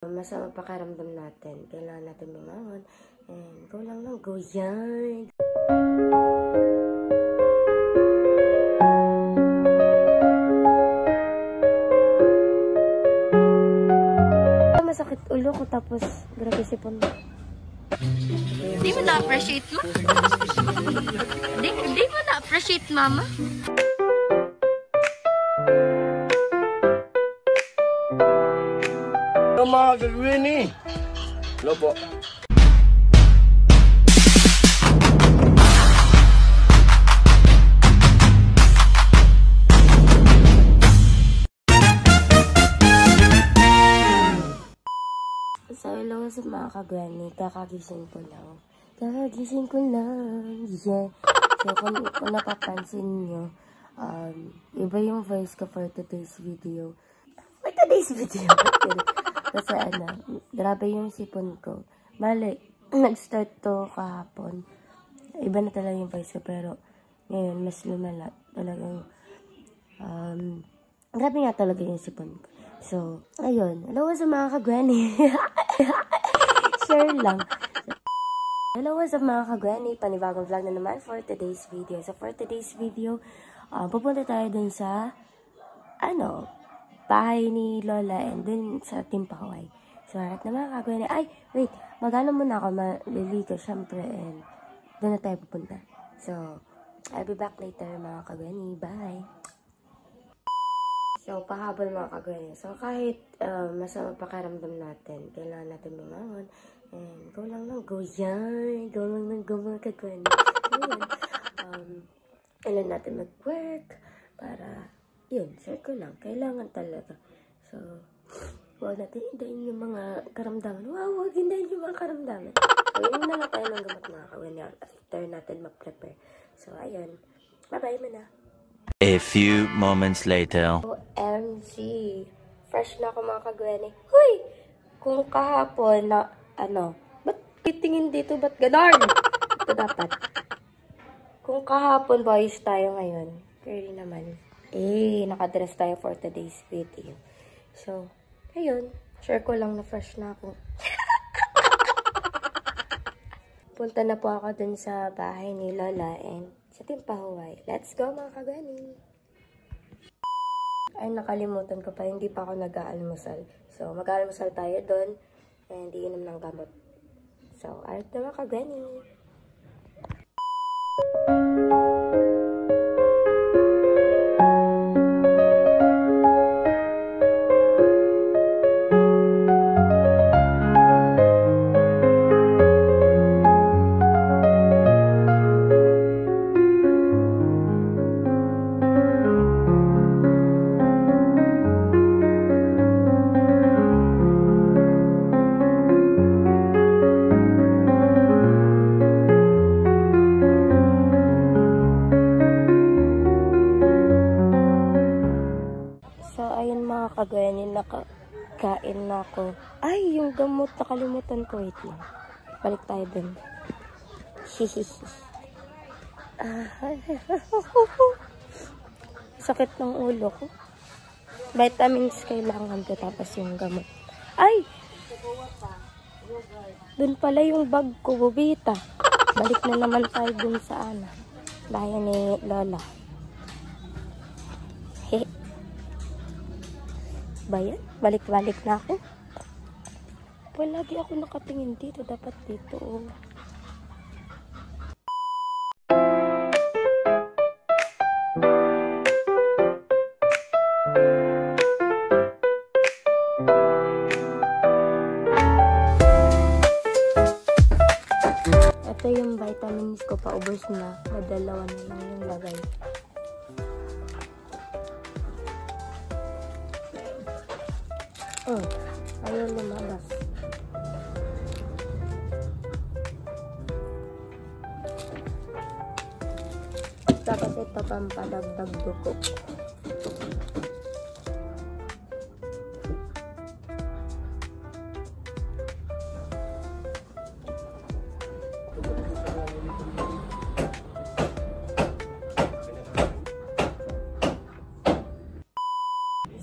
Masama pakiramdam natin. Kailangan natin bumangon. And go lang, go yan! Masakit ulo ko tapos grabe sipon mo. Di mo na-appreciate mo? Di mo na-appreciate mama? Ano mga gagawin eh? Lobo. So, hello sa mga ka-granny. Kakagising ko lang. Yeah. So, kung napapansin nyo, iba yung voice ko for today's video. Kasi grabe yung sipon ko. Mali, nag-start to kahapon. Iba na talaga yung voice ko, pero ngayon, mas lumala. Talagang, grabe nga talaga yung sipon ko. So, ayun. Hello sa mga ka-granny. Share lang. Hello sa mga ka-granny. Panibagong vlog na naman for today's video. So, for today's video, pupunta tayo dun sa, bahay ni Lola and dun sa Timpahaway. So, harap na mga ka-granny. Ay, wait. Mag-ano muna ako, maliligo, syempre, and dun na tayo pupunta. So, I'll be back later mga ka-granny. Bye! So, pahabol mga ka-granny. So, kahit masama pakiramdam natin, kailangan natin bumangon. And go lang, go yan! Go lang, go mga ka-granny. Kailangan natin mag-work para, yun, share ko lang. Kailangan talaga. So, huwag natin hindahin yung mga karamdaman. Huwag hindahin yung mga karamdaman. So, yun na lang tayo ng gamot mga ka-granny after natin mag-prepare. So, ayun. Bye-bye mo na. A few moments later. OMG. Fresh na ako mga ka-granny. Huy! Kung kahapon na, ba't titingin dito? Ba't ganon? Ito dapat. Kung kahapon boys tayo ngayon, curly naman. Nakadress tayo for today's video. So, ayun. Share ko lang na fresh na ako. Punta na po ako dun sa bahay ni Lola and sa Timpahaway. Let's go mga ka-granny! Ay, nakalimutan ko pa. Hindi pa ako nag-aalmusal. So, mag-aalmusal tayo dun and iinom ng gamot. So, alright na mga ka-granny! Kagaya nakakain na ako. Ay, yung gamot, nakalimutan ko. Wait lang. Balik tayo dun. Sakit ng ulo ko. Vitamins kailangan ko, tapos yung gamot. Ay! Dun pala yung bag ko, bubita. Balik na naman tayo dun sa bahay ni Lola. Bayan, balik-balik na ako. Palagi ako nakatingin dito. Dapat dito. Ito yung vitamins ko. Paubos na. Madalawa na lang yung lagay. Ayaw lumabas. Tapos ito pampadagdag dugo.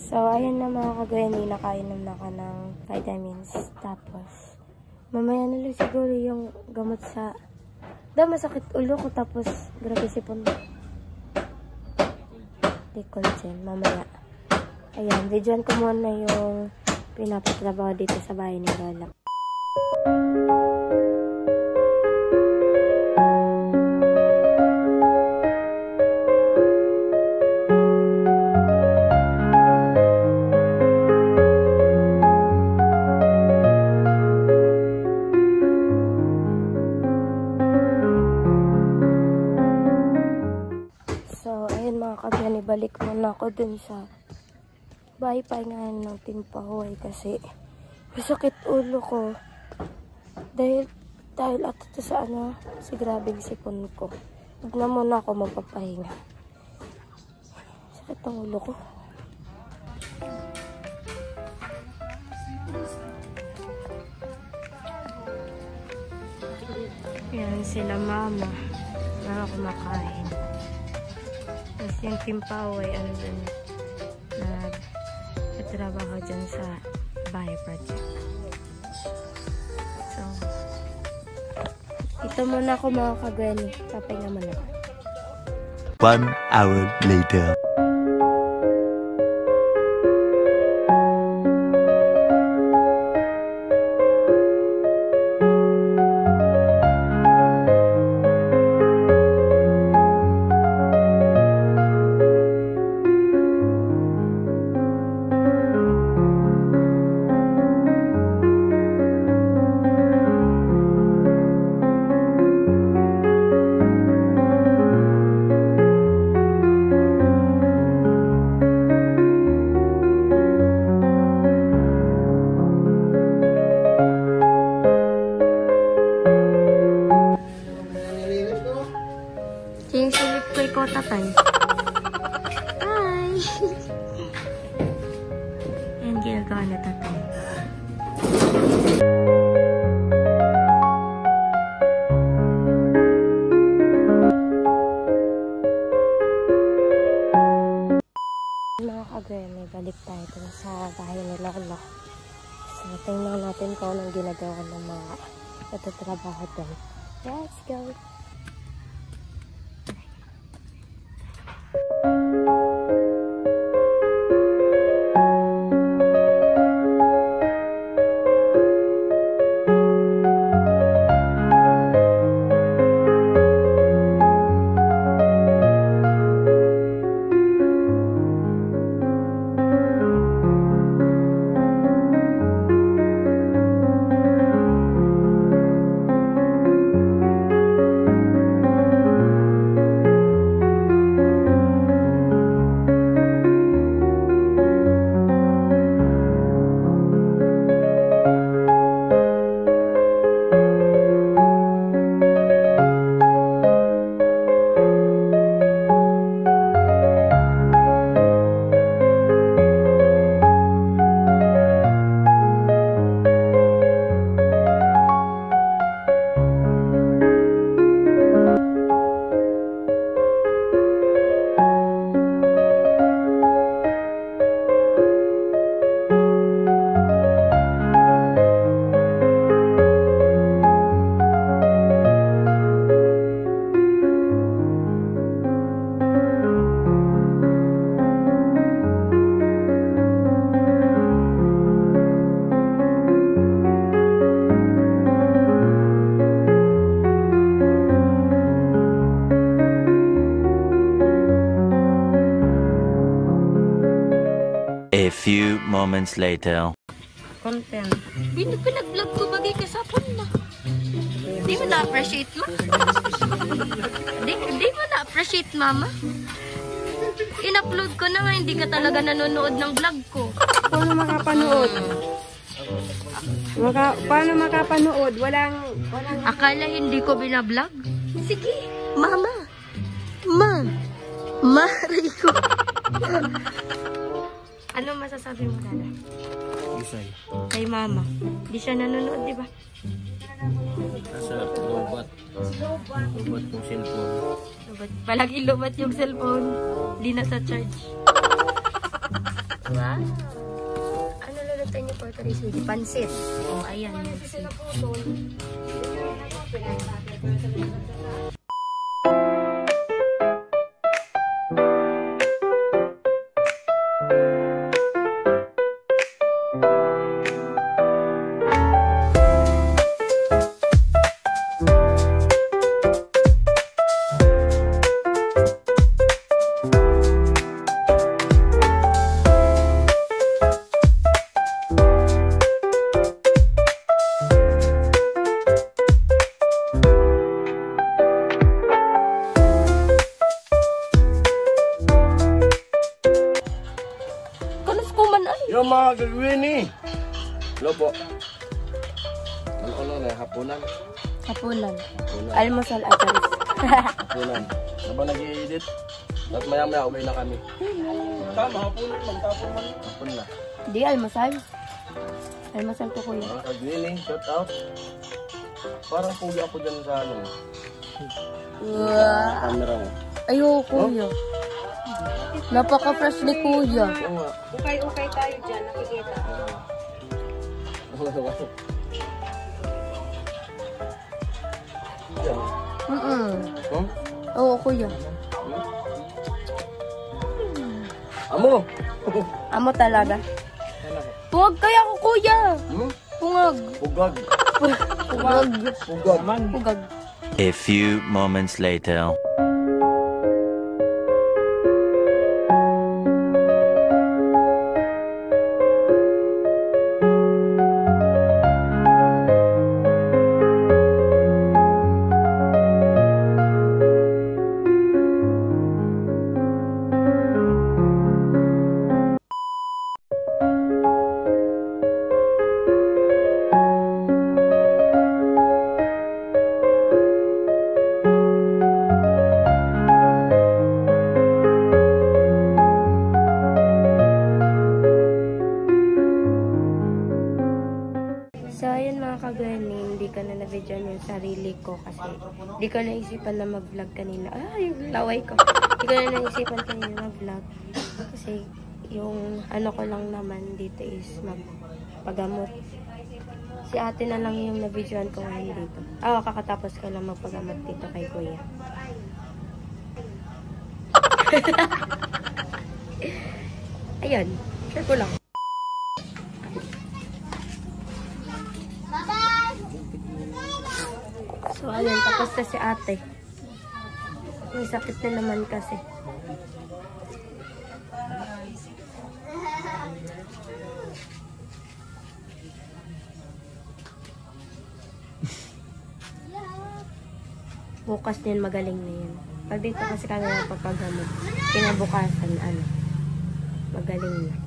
So, So, ayun na mga kagwani, nakainom na ka ng vitamins. Tapos, mamaya na lang siguro yung gamot sa... masakit ulo ko, tapos grabe sipon. Decongen, mamaya. Ayan, videoan ko muna yung pinapatrabaho dito sa bahay ni Lola. Balik muna ako dun sa bahay pahingahan ng Timpahoy kasi masakit ulo ko dahil ato to sa si grabing sipon ko. Huwag na muna ako magpapahinga. Sakit ang ulo ko. Yan sila mama. Mama kumakain. Tapos yung Timpahoy, dun, nagtatrabaho dyan sa bahay project. So, ito muna ako mga kagwani. Papahinga muna. 1 hour later. Yung silip ko ikaw, tatay. Hi! Yan ginagawa na tatay. Mga kagwani, balik tayo dun sa bahay ni Lola. So, tingnan natin kung anong ginagawa ng mga natatrabaho dun. Let's go! A few moments later. Content. Pinag-vlog ko bagay kasapon na. Di mo na-appreciate mo? Di mo na-appreciate, mama? In-upload ko na nga, hindi ka talaga nanonood ng vlog ko. Paano makapanood? Paano makapanood? Walang... Akala hindi ko binablog? Sige, mama. Maray ko. Ano masasabi mo, Dada? Isay. Kay mama. Di siya nanonood, di ba? Nasa lobat. Lobat yung cellphone. Palagi lumat yung cellphone. Di na sa charge. Wow. Ano lulutuin niyo for today's video? Pansit. Oh, ayan. Yung mga gagawin eh. Lobo. Ano na, hapunan. Hapunan. Hapunan. Almusal at alis. Hapunan. Habang nag-i-edit, at maya-maya uwi na kami. Tama, hapunan. Magtapon man. Hapun na. Di, almusal. Almusal ko kuya. Mga gagawin eh, shout out. Parang pugi ako dyan sa ano. Wow. Camera mo. Ayo, kuya. Napaka-fresh ni kuya. Oo nga. Ukay-ukay tayo dyan, nakikita. Hmm? Oo, kuya. Amo! Amo talaga. Pungag kaya ko, kuya. Hmm? Pungag. Pugag. Pungag. Pugag man. Pugag. A few moments later. So, ayun mga kagani, hindi ko na na-videoan yung sarili ko kasi hindi ko naisipan na mag-vlog kanina. Yung laway ko. Hindi ko na naisipan kanina mag-vlog kasi yung ano ko lang naman dito is magpagamot. Si ate na lang yung na-videoan ko ngayon dito. Kakatapos ko lang magpagamot dito kay kuya. Ayun, share ko lang. So, ayun, tapos na si ate. May sakit na naman kasi. Bukas din magaling na yun. Pag dito kasi kami napapagamot, kinabukasan, magaling na.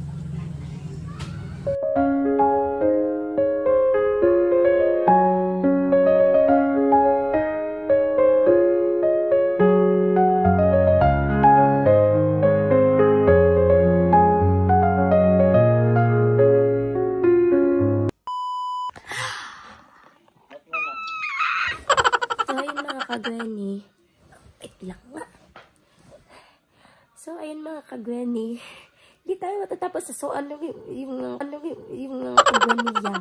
Kagwani. Wait lang nga. So, ayun mga kagwani. Hindi tayo matatapos sa yung kagwaniya.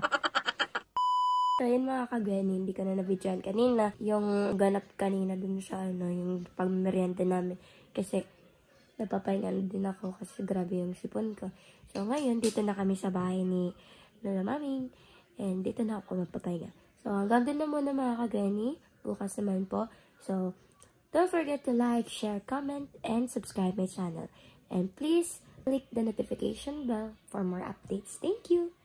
So, ayun mga kagwani. Hindi ko na nabidyan kanina. Yung ganap kanina dun sa yung pagmerienda namin. Kasi, napapahinga din ako kasi grabe yung sipon ko. So, ngayon, dito na kami sa bahay ni Lola Maming. And dito na ako mapapahinga. So, hanggang doon na muna mga kagwani. Bukas naman po. So, don't forget to like, share, comment, and subscribe my channel. And please click the notification bell for more updates. Thank you!